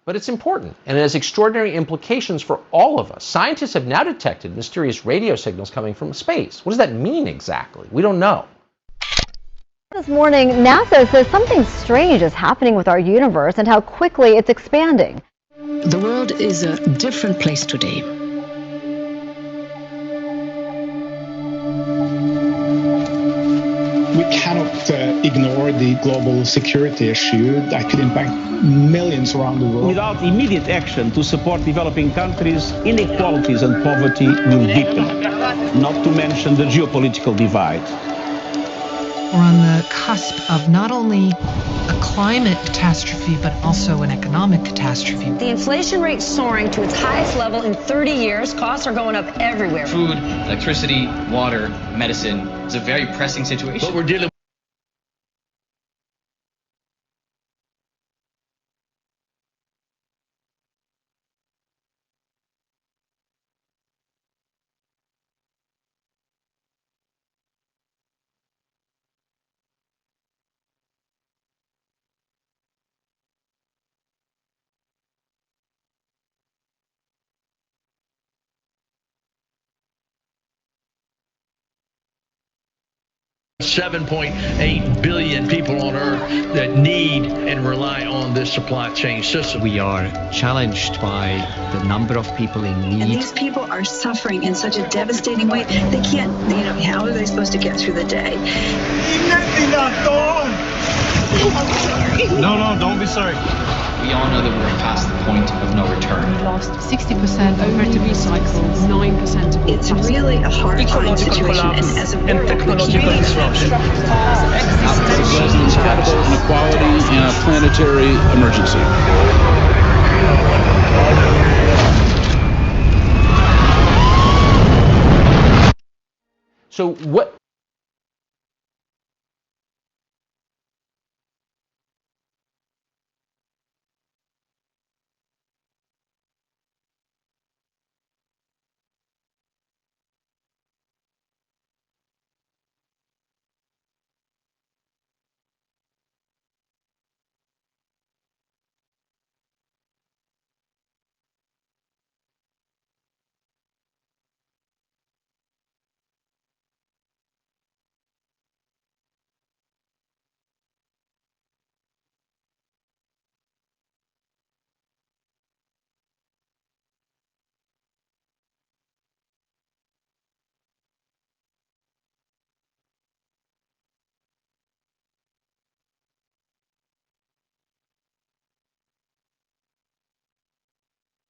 But it's important, and it has extraordinary implications for all of us. Scientists have now detected mysterious radio signals coming from space. What does that mean exactly? We don't know. This morning, NASA says something strange is happening with our universe and how quickly it's expanding. The world is a different place today. We cannot ignore the global security issue that could impact millions around the world. Without immediate action to support developing countries, inequalities and poverty will deepen, not to mention the geopolitical divide. We're on the cusp of not only a climate catastrophe, but also an economic catastrophe. The inflation rate soaring to its highest level in 30 years. Costs are going up everywhere. Food, electricity, water, medicine. It's a very pressing situation. But we're dealing $7.8 billion people on Earth that need and rely on this supply chain system. We are challenged by the number of people in need. And these people are suffering in such a devastating way. They can't, how are they supposed to get through the day? I'm sorry. No, don't be sorry. We all know that we're past the point of no return. We lost 60% over to recycles, 9%. It's really a hard-fought situation, and as a board, technological disruption. Incredible inequality and a planetary emergency. So what?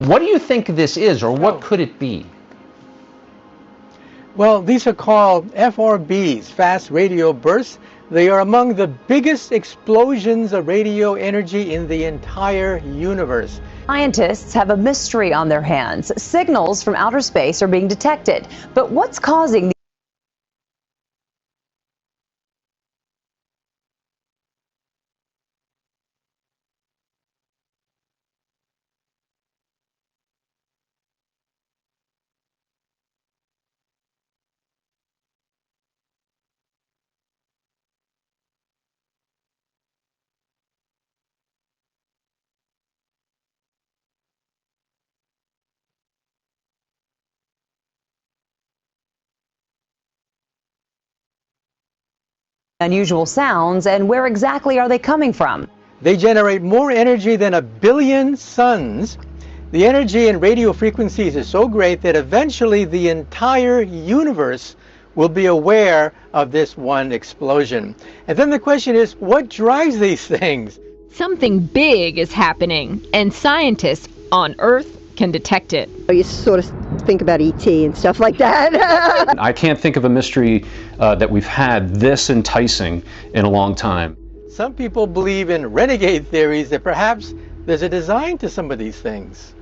What do you think this is, or what could it be? Well, these are called FRBs, fast radio bursts. They are among the biggest explosions of radio energy in the entire universe. Scientists have a mystery on their hands. Signals from outer space are being detected. But what's causing the unusual sounds, and where exactly are they coming from? They generate more energy than 1 billion suns. The energy in radio frequencies is so great that eventually the entire universe will be aware of this one explosion. And then the question is, what drives these things? Something big is happening, and scientists on Earth can detect it. You sort of think about ET and stuff like that. I can't think of a mystery that we've had this enticing in a long time. Some people believe in renegade theories that perhaps there's a design to some of these things.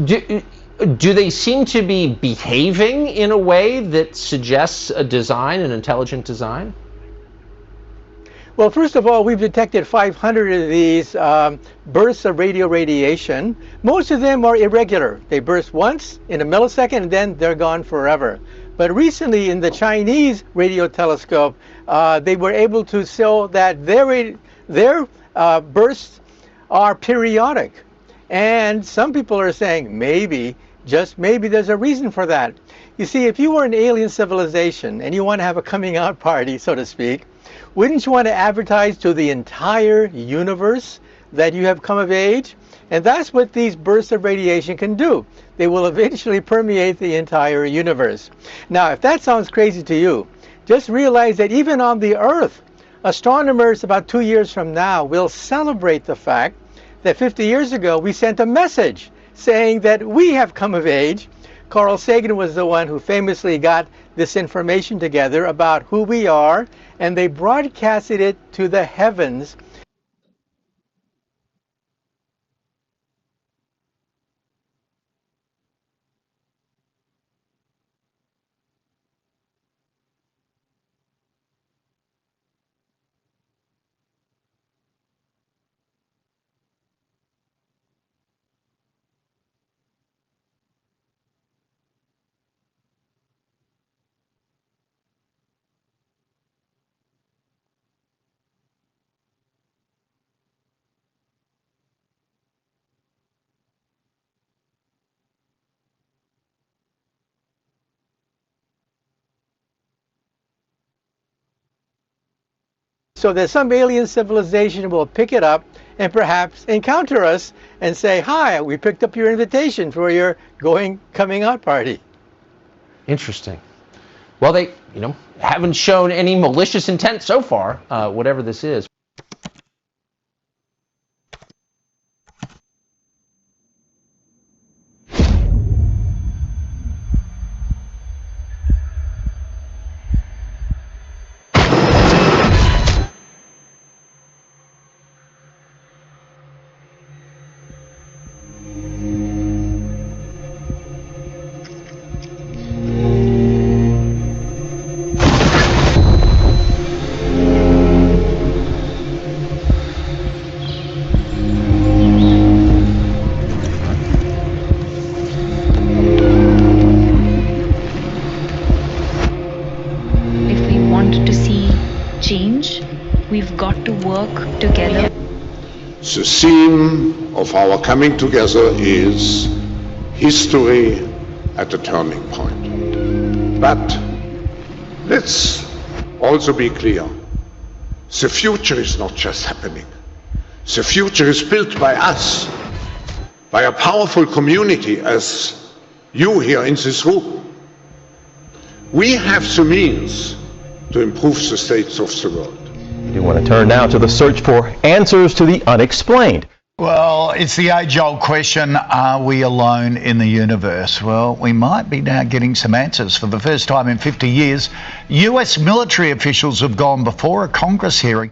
Do they seem to be behaving in a way that suggests a design, an intelligent design? Well, first of all, we've detected 500 of these bursts of radio radiation. Most of them are irregular. They burst once in a millisecond and then they're gone forever. But recently in the Chinese radio telescope, they were able to show that their bursts are periodic. And some people are saying maybe, just maybe, there's a reason for that. You see, if you were an alien civilization and you want to have a coming out party, so to speak, wouldn't you want to advertise to the entire universe that you have come of age? And that's what these bursts of radiation can do. They will eventually permeate the entire universe. Now, if that sounds crazy to you, just realize that even on the Earth, astronomers about 2 years from now will celebrate the fact that 50 years ago we sent a message saying that we have come of age. Carl Sagan was the one who famously got this information together about who we are, and they broadcasted it to the heavens. So that some alien civilization will pick it up and perhaps encounter us and say, hi, we picked up your invitation for your coming out party. Interesting. Well, they, haven't shown any malicious intent so far, whatever this is. We've got to work together. The theme of our coming together is history at a turning point. But let's also be clear. The future is not just happening. The future is built by us, by a powerful community as you here in this room. We have the means to improve the states of the world. We want to turn now to the search for answers to the unexplained. Well, it's the age-old question, are we alone in the universe? Well, we might be now getting some answers. For the first time in 50 years, US military officials have gone before a Congress hearing.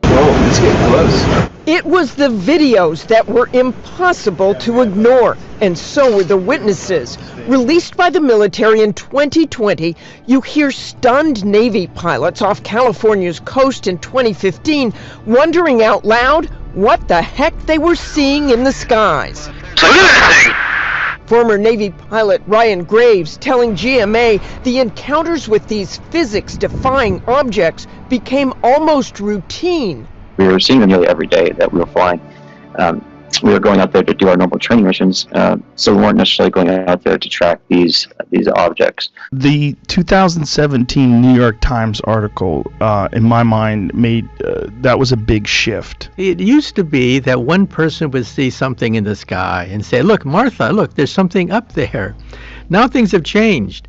Oh, it's getting close. It was the videos that were impossible to ignore, and so were the witnesses. Released by the military in 2020, you hear stunned Navy pilots off California's coast in 2015 wondering out loud what the heck they were seeing in the skies. Former Navy pilot Ryan Graves telling GMA the encounters with these physics-defying objects became almost routine. We were seeing them nearly every day that we were flying. We were going out there to do our normal training missions, so we weren't necessarily going out there to track these objects. The 2017 New York Times article, in my mind, made that was a big shift. It used to be that one person would see something in the sky and say, look, Martha, look, there's something up there. Now things have changed.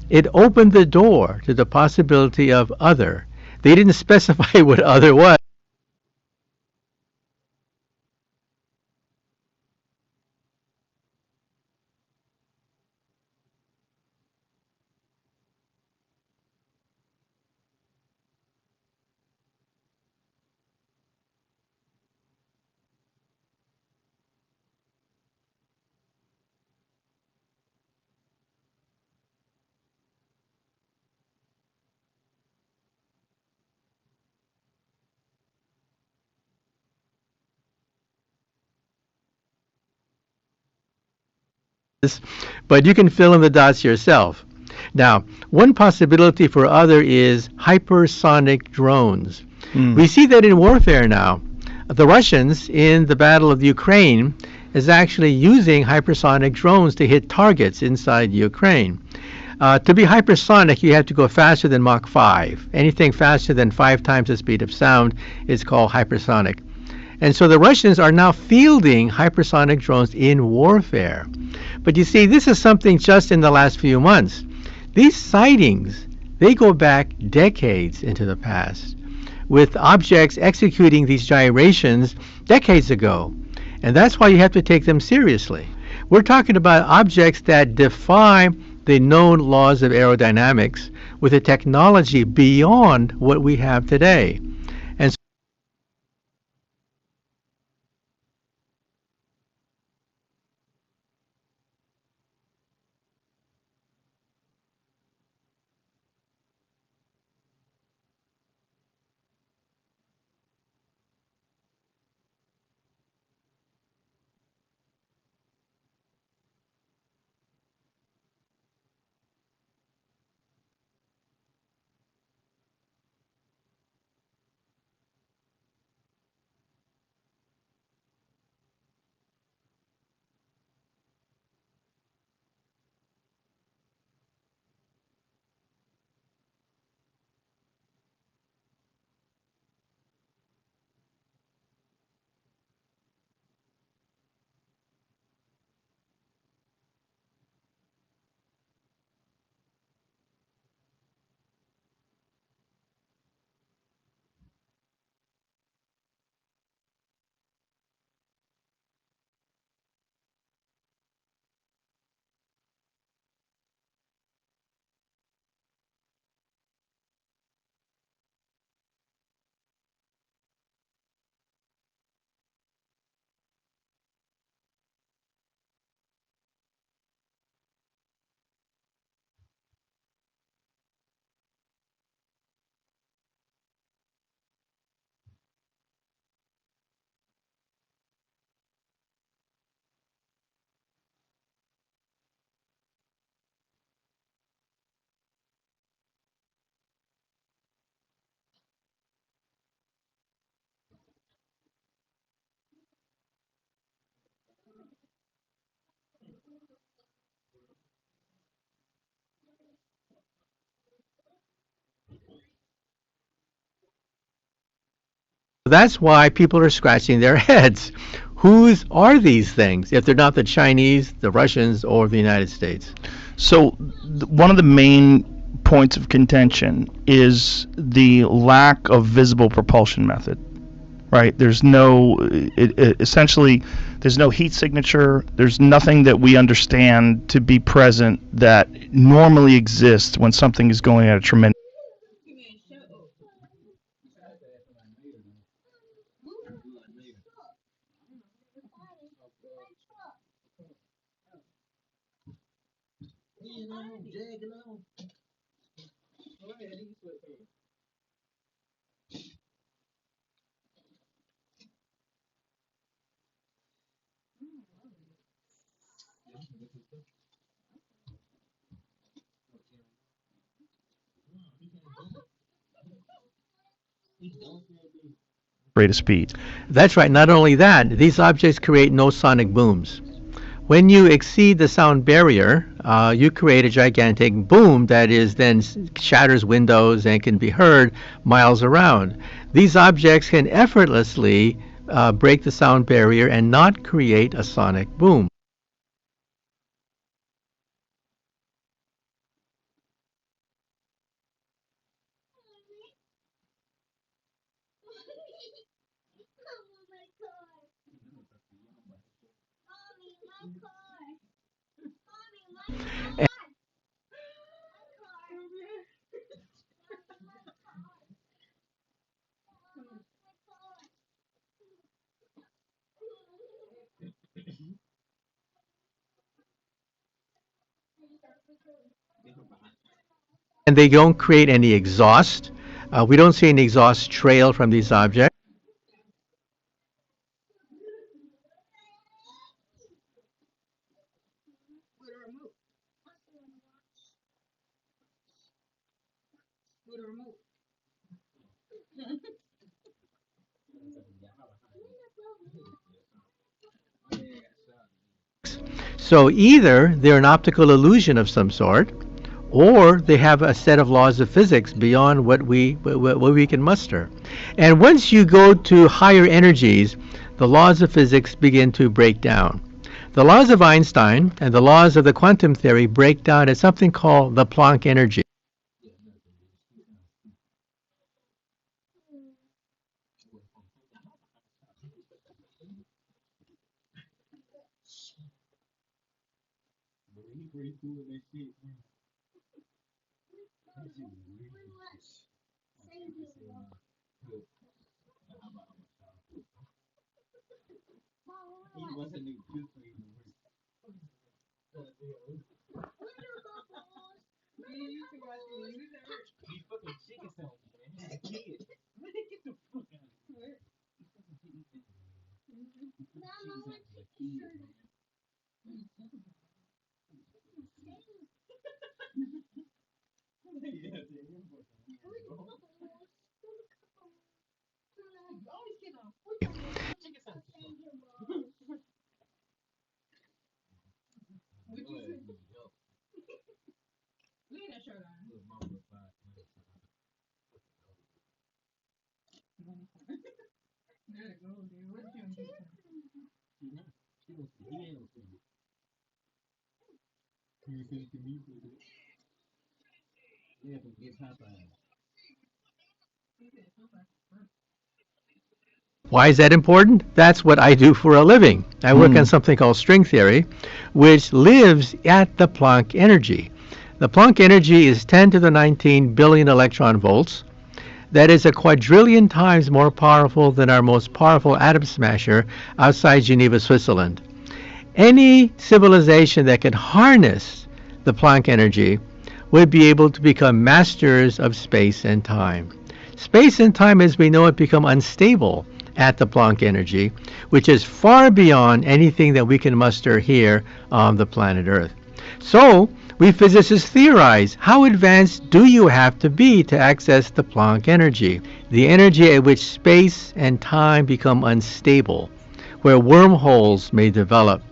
It opened the door to the possibility of other. They didn't specify what other was. But you can fill in the dots yourself. Now, one possibility for other is hypersonic drones. We see that in warfare now. The Russians, in the Battle of Ukraine, is actually using hypersonic drones to hit targets inside Ukraine. To be hypersonic, you have to go faster than Mach 5. Anything faster than 5 times the speed of sound is called hypersonic. And so the Russians are now fielding hypersonic drones in warfare. But you see, this is something just in the last few months. These sightings, they go back decades into the past, with objects executing these gyrations decades ago. And that's why you have to take them seriously. We're talking about objects that defy the known laws of aerodynamics with a technology beyond what we have today. And that's why people are scratching their heads. Whose are these things if they're not the Chinese, the Russians, or the United States? So one of the main points of contention is the lack of visible propulsion method, right? There's no, essentially, there's no heat signature. There's nothing that we understand to be present that normally exists when something is going at a tremendous rate of speed. That's right. Not only that, these objects create no sonic booms. When you exceed the sound barrier, you create a gigantic boom that is then shatters windows and can be heard miles around. These objects can effortlessly break the sound barrier and not create a sonic boom. And they don't create any exhaust. We don't see any exhaust trail from these objects. So either they're an optical illusion of some sort, or they have a set of laws of physics beyond what we can muster. And once you go to higher energies, the laws of physics begin to break down. The laws of Einstein and the laws of the quantum theory break down at something called the Planck energy. Why is that important? That's what I do for a living. I work on something called string theory, which lives at the Planck energy. The Planck energy is 10 to the 19 billion electron volts. That is a quadrillion times more powerful than our most powerful atom smasher outside Geneva, Switzerland. Any civilization that can harness the Planck energy would be able to become masters of space and time. Space and time as we know it become unstable at the Planck energy, which is far beyond anything that we can muster here on the planet Earth. So, we physicists theorize, how advanced do you have to be to access the Planck energy? The energy at which space and time become unstable, where wormholes may develop,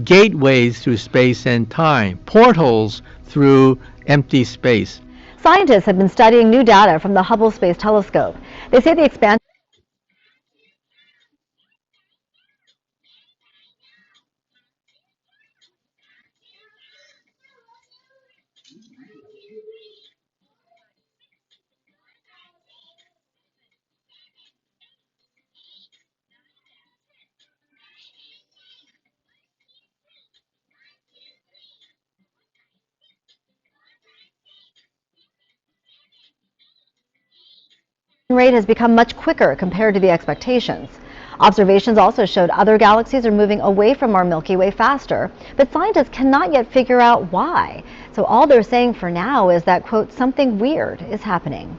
gateways through space and time, portals through empty space. Scientists have been studying new data from the Hubble Space Telescope. They say the expansion rate has become much quicker compared to the expectations. Observations also showed other galaxies are moving away from our Milky Way faster, but scientists cannot yet figure out why. So all they're saying for now is that, quote, something weird is happening.